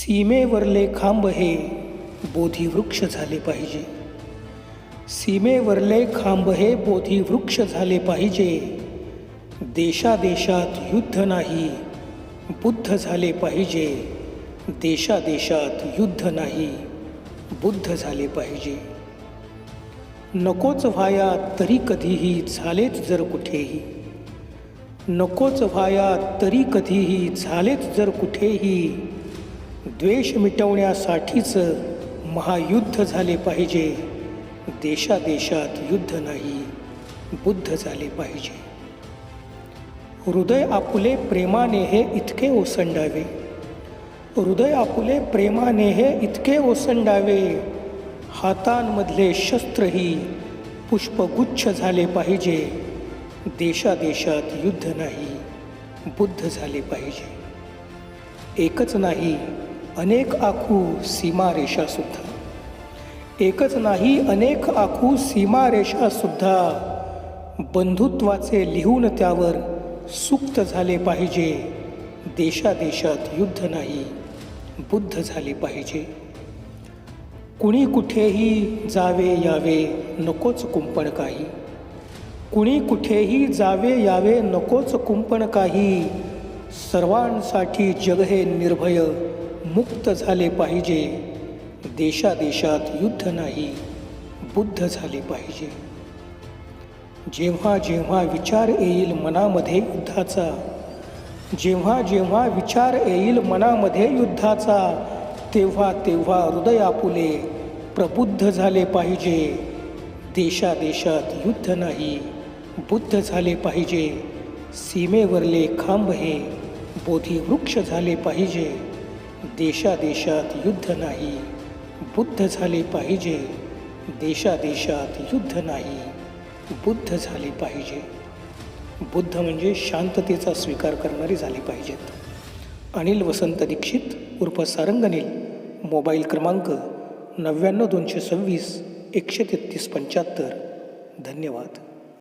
सीमेवरले खांब हे बोधिवृक्ष झाले पाहिजे. सीमेवरले खांब हे बोधिवृक्ष झाले पाहिजे. देशादेशात युद्ध नाही बुद्ध झाले पाहिजे. देशादेशात युद्ध नाही बुद्ध झाले पाहिजे. नकोच व्हाया तरी कधीही झालेच जर कुठेही. नकोच व्हाया तरी कधीही झालेच जर कुठेही. द्वेष मिटवण्यासाठीच महायुद्ध झाले पाहिजे. देशादेशात युद्ध नाही बुद्ध झाले पाहिजे. हृदय आपुले प्रेमाने हे इतके ओसंडावे. हृदय आपुले प्रेमाने हे इतके ओसंडावे. हातांमधले शस्त्रही पुष्पगुच्छ झाले पाहिजे. देशादेशात युद्ध नाही बुद्ध झाले पाहिजे. एकच नाही अनेक आखू सीमारेषा सुद्धा. एकच नाही अनेक आखू सीमारेषा सुद्धा. बंधुत्वाचे लिहून त्यावर सुक्त झाले पाहिजे. देशादेशात युद्ध नाही बुद्ध झाले पाहिजे. कुणी कुठेही जावे यावे नकोच कुंपण काही. कुणी कुठेही जावे यावे नकोच कुंपण काही. सर्वांसाठी जग हे निर्भय मुक्त झाले पाहिजे. देशादेशात युद्ध नाही बुद्ध झाले पाहिजे. जेव्हा जेव्हा विचार येईल मनामध्ये युद्धाचा. जेव्हा जेव्हा विचार येईल मनामध्ये युद्धाचा. तेव्हा तेव्हा हृदय आपुले प्रबुद्ध झाले पाहिजे. देशादेशात युद्ध नाही बुद्ध झाले पाहिजे. सीमेवरले खांब हे बोधिवृक्ष झाले पाहिजे. देशादेशात युद्ध नाही बुद्ध झाले पाहिजे. देशादेशात युद्ध नाही बुद्ध झाले पाहिजे. बुद्ध म्हणजे शांततेचा स्वीकार करणारे झाले पाहिजेत. अनिल वसंत दीक्षित उर्फ सारंगनील. मोबाईल क्रमांक 99 226 133 75. धन्यवाद.